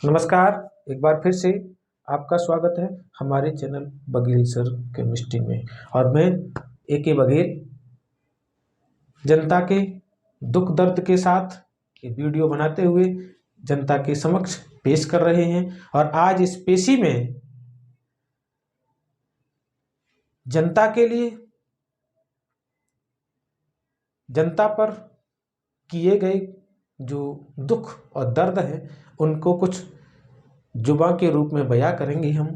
नमस्कार। एक बार फिर से आपका स्वागत है हमारे चैनल बघेल सर केमिस्ट्री में। और मैं AK बघेल जनता के दुख दर्द के साथ ये वीडियो बनाते हुए जनता के समक्ष पेश कर रहे हैं। और आज इस पेशी में जनता के लिए, जनता पर किए गए जो दुख और दर्द है उनको कुछ जुबां के रूप में बयां करेंगे हम।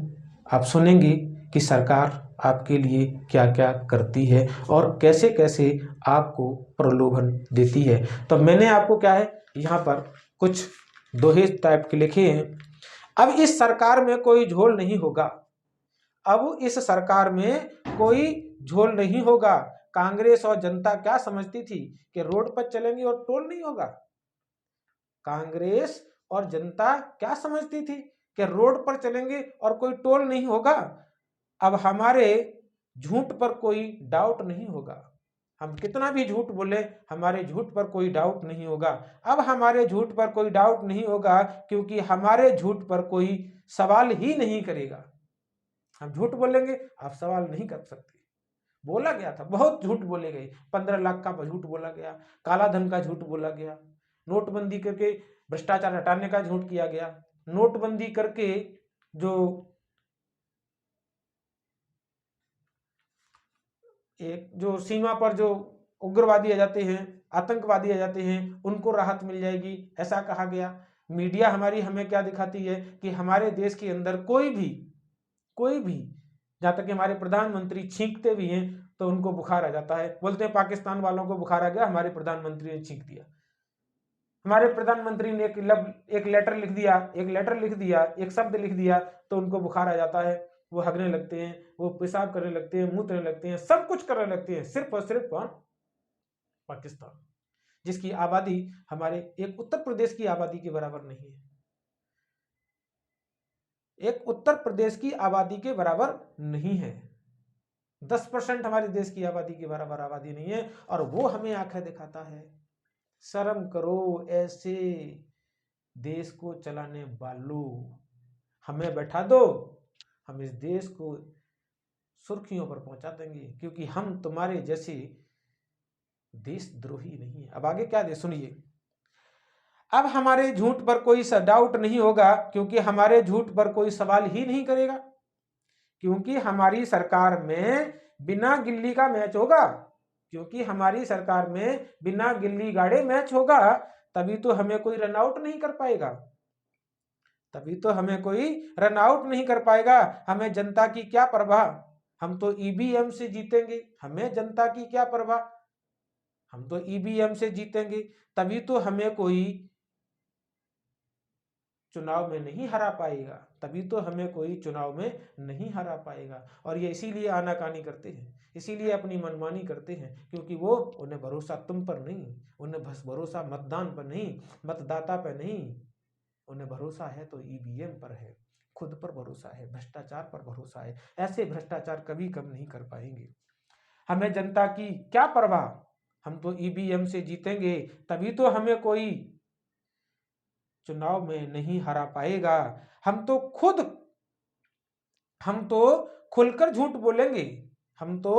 आप सुनेंगे कि सरकार आपके लिए क्या क्या करती है और कैसे कैसे आपको प्रलोभन देती है। तो मैंने आपको क्या है यहाँ पर कुछ दोहे टाइप के लिखे हैं। अब इस सरकार में कोई झोल नहीं होगा, अब इस सरकार में कोई झोल नहीं होगा। कांग्रेस और जनता क्या समझती थी कि रोड पर चलेंगे और टोल नहीं होगा। कांग्रेस और जनता क्या समझती थी कि रोड पर चलेंगे और कोई टोल नहीं होगा। अब हमारे झूठ पर कोई डाउट नहीं होगा। हम कितना भी झूठ बोले, हमारे झूठ पर कोई डाउट नहीं होगा। अब हमारे झूठ पर कोई डाउट नहीं होगा क्योंकि हमारे झूठ पर कोई सवाल ही नहीं करेगा। हम झूठ बोलेंगे, आप सवाल नहीं कर सकते। बोला गया था, बहुत झूठ बोले गए। 15 लाख का झूठ बोला गया, काला धन का झूठ बोला गया, नोटबंदी करके भ्रष्टाचार हटाने का झूठ किया गया, नोटबंदी करके जो एक जो सीमा पर जो उग्रवादी आ जाते हैं, आतंकवादी आ जाते हैं, उनको राहत मिल जाएगी, ऐसा कहा गया। मीडिया हमारी हमें क्या दिखाती है कि हमारे देश के अंदर कोई भी जहां तक कि हमारे प्रधानमंत्री छींकते भी हैं तो उनको बुखार आ जाता है। बोलते हैं पाकिस्तान वालों को बुखार आ गया, हमारे प्रधानमंत्री ने छींक दिया। हमारे प्रधानमंत्री ने एक लेटर लिख दिया, एक शब्द लिख दिया तो उनको बुखार आ जाता है। वो हगने लगते हैं, वो पेशाब करने लगते हैं, मूत्रने लगते हैं, सब कुछ करने लगते हैं, सिर्फ और सिर्फ कौन? पाकिस्तान, जिसकी आबादी हमारे एक उत्तर प्रदेश की आबादी के बराबर नहीं है। एक उत्तर प्रदेश की आबादी के बराबर नहीं है। 10% हमारे देश की आबादी के बराबर आबादी नहीं है और वो हमें आंखें दिखाता है। शर्म करो ऐसे देश को चलाने वालों, हमें बैठा दो, हम इस देश को सुर्खियों पर पहुंचा देंगे क्योंकि हम तुम्हारे जैसे देशद्रोही नहीं है। अब आगे क्या दे सुनिए। अब हमारे झूठ पर कोई डाउट नहीं होगा क्योंकि हमारे झूठ पर कोई सवाल ही नहीं करेगा, क्योंकि हमारी सरकार में बिना गिल्ली का मैच होगा, क्योंकि हमारी सरकार में बिना गिल्ली गाड़े मैच होगा। तभी तो हमें कोई रन आउट नहीं कर पाएगा, तभी तो हमें कोई रन आउट नहीं कर पाएगा। हमें जनता की क्या परवाह, हम तो ईवीएम से जीतेंगे, हमें जनता की क्या परवाह, हम तो ईवीएम से जीतेंगे। तभी तो हमें कोई चुनाव में नहीं हरा पाएगा, तभी तो हमें कोई चुनाव में नहीं हरा पाएगा। और ये इसीलिए आनाकानी करते हैं, इसीलिए अपनी मनमानी करते हैं क्योंकि वो उन्हें भरोसा तुम पर नहीं, उन्हें बस भरोसा मतदान पर नहीं, मतदाता पर नहीं, उन्हें भरोसा है तो ईवीएम पर है, खुद पर भरोसा है, भ्रष्टाचार पर भरोसा है। ऐसे भ्रष्टाचार कभी कम नहीं कर पाएंगे। हमें जनता की क्या परवाह, हम तो ईवीएम से जीतेंगे, तभी तो हमें कोई चुनाव में नहीं हरा पाएगा। हम तो खुलकर झूठ बोलेंगे, हम तो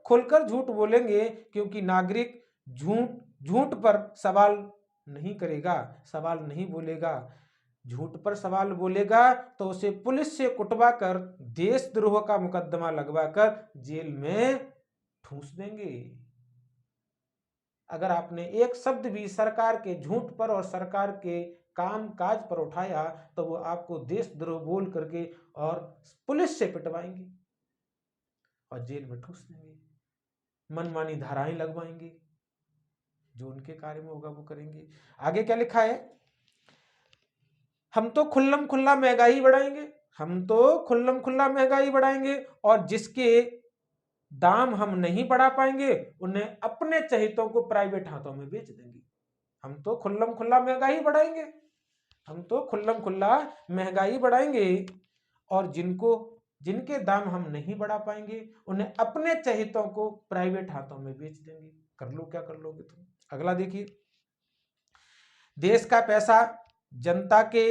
खुलकर झूठ बोलेंगे क्योंकि नागरिक झूठ पर सवाल नहीं करेगा, सवाल नहीं बोलेगा। झूठ पर सवाल बोलेगा तो उसे पुलिस से कुटवा कर, देशद्रोह का मुकदमा लगवाकर जेल में ठूंस देंगे। अगर आपने एक शब्द भी सरकार के झूठ पर और सरकार के काम काज पर उठाया तो वो आपको देशद्रोह बोल करके और पुलिस से पिटवाएंगे और जेल में ठूस देंगे, मनमानी धाराएं लगवाएंगे, जो उनके कार्य में होगा वो करेंगे। आगे क्या लिखा है, हम तो खुल्लम खुल्ला महंगाई बढ़ाएंगे, हम तो खुल्लम खुल्ला महंगाई बढ़ाएंगे और जिसके दाम हम नहीं बढ़ा पाएंगे उन्हें अपने चहितों को प्राइवेट हाथों में बेच देंगे। हम तो खुल्लम खुल्ला महंगाई बढ़ाएंगे, हम तो खुल्लम खुल्ला महंगाई बढ़ाएंगे और जिनके दाम हम नहीं बढ़ा पाएंगे उन्हें अपने चहितों को प्राइवेट हाथों में बेच देंगे। कर लो, क्या कर लोगे तुम। अगला देखिए, देश का पैसा जनता के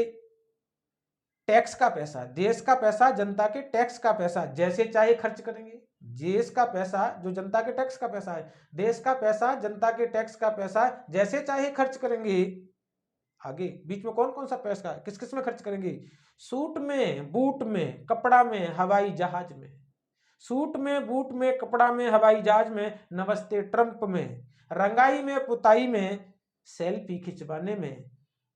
टैक्स का पैसा, देश का पैसा, जनता के टैक्स का पैसा जैसे चाहे खर्च करेंगे। देश का पैसा जो जनता के टैक्स का पैसा है, देश का पैसा, जनता के टैक्स का पैसा जैसे चाहे खर्च करेंगे। आगे बीच में कौन कौन सा पैसा किस किस में खर्च करेंगे? सूट में, बूट में, कपड़ा में, हवाई जहाज में। सूट में, बूट में, कपड़ा में, हवाई जहाज में, नमस्ते ट्रंप में, रंगाई में, पुताई में, सेल्फी खिंचवाने में,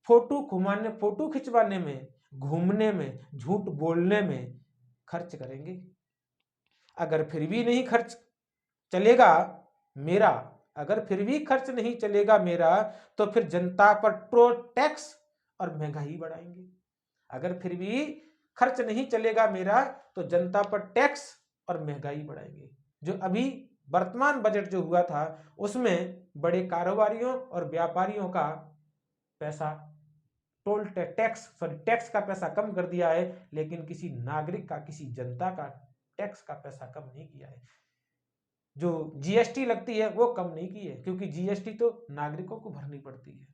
फोटो खिंचवाने में, घूमने में, झूठ बोलने में खर्च करेंगे। अगर फिर भी नहीं खर्च चलेगा मेरा, अगर फिर भी खर्च नहीं चलेगा मेरा, तो फिर जनता पर टैक्स और महंगाई बढ़ाएंगे। अगर फिर भी खर्च नहीं चलेगा मेरा, तो जनता पर टैक्स और महंगाई बढ़ाएंगे। जो अभी वर्तमान बजट जो हुआ था, उसमें बड़े कारोबारियों और व्यापारियों का पैसा टैक्स का पैसा कम कर दिया है, लेकिन किसी नागरिक का, किसी जनता का टैक्स का पैसा कम नहीं किया है। जो जीएसटी लगती है वो कम नहीं की है, क्योंकि जीएसटी तो नागरिकों को भरनी पड़ती है।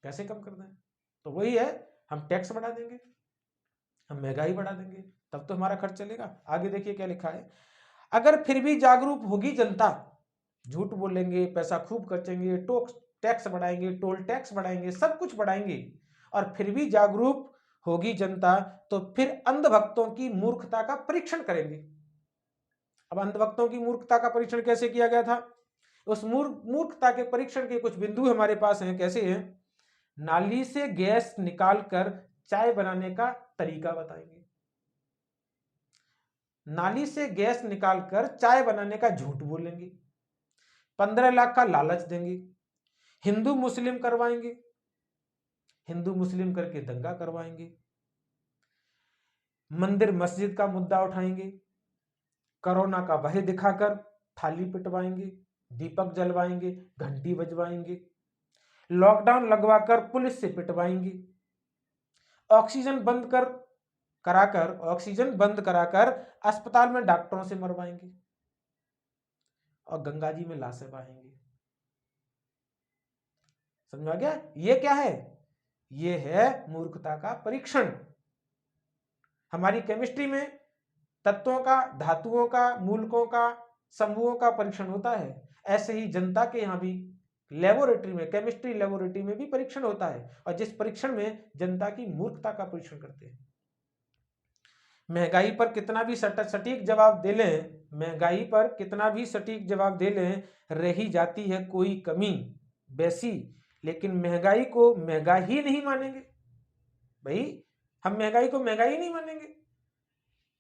कैसे कम कर दें? तो वही है, हम टैक्स बढ़ा देंगे, हम महंगाई बढ़ा देंगे, तब तो हमारा खर्च चलेगा। आगे देखिए क्या लिखा है। अगर फिर भी जागरूक होगी जनता, झूठ बोलेंगे, पैसा खूब खर्चेंगे, टैक्स बढ़ाएंगे, टोल टैक्स बढ़ाएंगे, सब कुछ बढ़ाएंगे, और फिर भी जागरूक होगी जनता, तो फिर अंधभक्तों की मूर्खता का परीक्षण करेंगे। अब अंधभक्तों की मूर्खता का परीक्षण कैसे किया गया था? उस मूर्खता के परीक्षण के कुछ बिंदु हमारे पास हैं। कैसे हैं? नाली से गैस निकालकर चाय बनाने का तरीका बताएंगे। नाली से गैस निकालकर चाय बनाने का झूठ बोलेंगे। 15 लाख का लालच देंगे। हिंदू मुस्लिम करवाएंगे, हिंदू मुस्लिम करके दंगा करवाएंगे। मंदिर मस्जिद का मुद्दा उठाएंगे। कोरोना का भय दिखाकर थाली पिटवाएंगे, दीपक जलवाएंगे, घंटी बजवाएंगे। लॉकडाउन लगवाकर पुलिस से पिटवाएंगे। ऑक्सीजन बंद कराकर अस्पताल में डॉक्टरों से मरवाएंगे, और गंगा जी में लाशें बहाएंगे। समझ आ गया? ये क्या है? ये है मूर्खता का परीक्षण। हमारी केमिस्ट्री में तत्वों का, धातुओं का, मूलकों का, समूहों का परीक्षण होता है। ऐसे ही जनता के यहाँ भी लेबोरेटरी में, केमिस्ट्री लेबोरेटरी में भी परीक्षण होता है, और जिस परीक्षण में जनता की मूर्खता का परीक्षण करते हैं। महंगाई पर कितना भी सटीक जवाब दे लें, महंगाई पर कितना भी सटीक जवाब दे लें, रही जाती है कोई कमी वैसी, लेकिन महंगाई को महंगा ही नहीं मानेंगे। भाई हम महंगाई को महंगाई नहीं मानेंगे।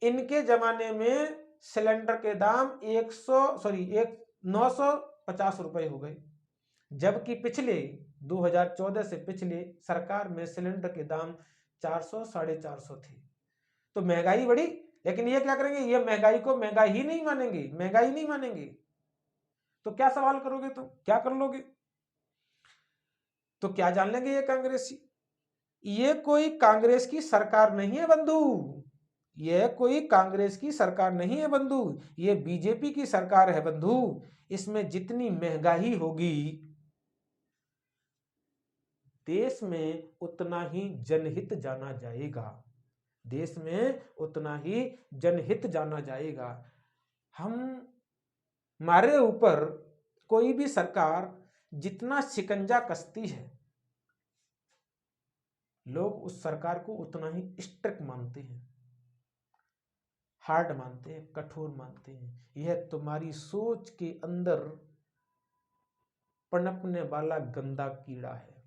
इनके जमाने में सिलेंडर के दाम 950 रुपए हो गए, जबकि पिछले 2014 से पिछले सरकार में सिलेंडर के दाम 400 450 थे। तो महंगाई बढ़ी, लेकिन ये क्या करेंगे? ये महंगाई को महंगा ही नहीं मानेंगे, महंगाई नहीं मानेंगे। तो क्या सवाल करोगे तुम, क्या कर लोगे? तो क्या जान लेंगे ये कांग्रेसी? ये कोई कांग्रेस की सरकार नहीं है बंधु, ये कोई कांग्रेस की सरकार नहीं है बंधु, ये बीजेपी की सरकार है बंधु। इसमें जितनी महंगाई होगी, देश में उतना ही जनहित जाना जाएगा, देश में उतना ही जनहित जाना जाएगा। हमारे ऊपर कोई भी सरकार जितना शिकंजा कसती है, लोग उस सरकार को उतना ही स्ट्रिक्ट मानते हैं, हार्ड मानते हैं, कठोर मानते हैं। यह तुम्हारी सोच के अंदर पनपने वाला गंदा कीड़ा है।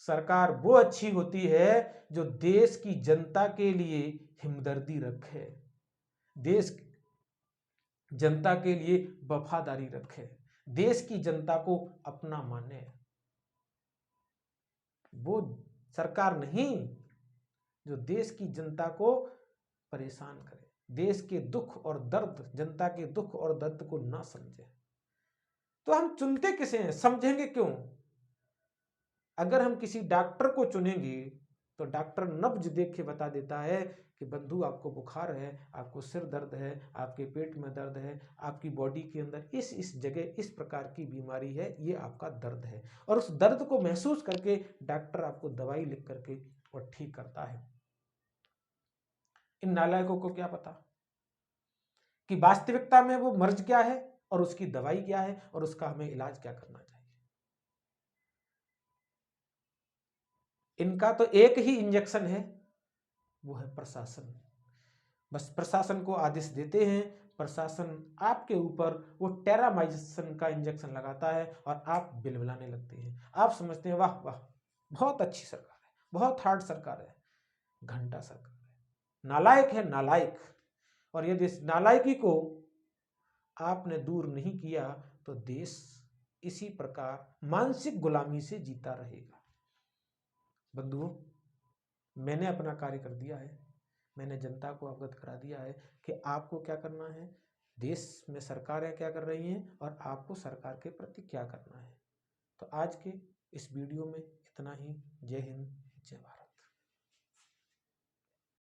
सरकार वो अच्छी होती है जो देश की जनता के लिए हिमदर्दी रखे, देश जनता के लिए वफादारी रखे, देश की जनता को अपना माने। वो सरकार नहीं जो देश की जनता को परेशान करे, देश के दुख और दर्द, जनता के दुख और दर्द को ना समझे। तो हम चुनते किसे हैं, समझेंगे क्यों? अगर हम किसी डॉक्टर को चुनेंगे तो डॉक्टर नब्ज देख के बता देता है कि बंधु आपको बुखार है, आपको सिर दर्द है, आपके पेट में दर्द है, आपकी बॉडी के अंदर इस जगह इस प्रकार की बीमारी है, ये आपका दर्द है। और उस दर्द को महसूस करके डॉक्टर आपको दवाई लिख करके और ठीक करता है। इन नालायकों को क्या पता कि वास्तविकता में वो मर्ज क्या है और उसकी दवाई क्या है और उसका हमें इलाज क्या करना चाहिए। इनका तो एक ही इंजेक्शन है, वो है प्रशासन। बस प्रशासन को आदेश देते हैं, प्रशासन आपके ऊपर वो टेरामाइसिन का इंजेक्शन लगाता है और आप बिलबिलाने लगते हैं। आप समझते हैं वाह वाह बहुत अच्छी सरकार है, बहुत हार्ड सरकार है। घंटा सरकार है, नालायक है नालायक। और यदि इस नालायकी को आपने दूर नहीं किया तो देश इसी प्रकार मानसिक गुलामी से जीता रहेगा। बंधुओं, मैंने अपना कार्य कर दिया है, मैंने जनता को अवगत करा दिया है कि आपको क्या करना है, देश में सरकारें क्या कर रही हैं और आपको सरकार के प्रति क्या करना है। तो आज के इस वीडियो में इतना ही। जय हिंद, जय भारत।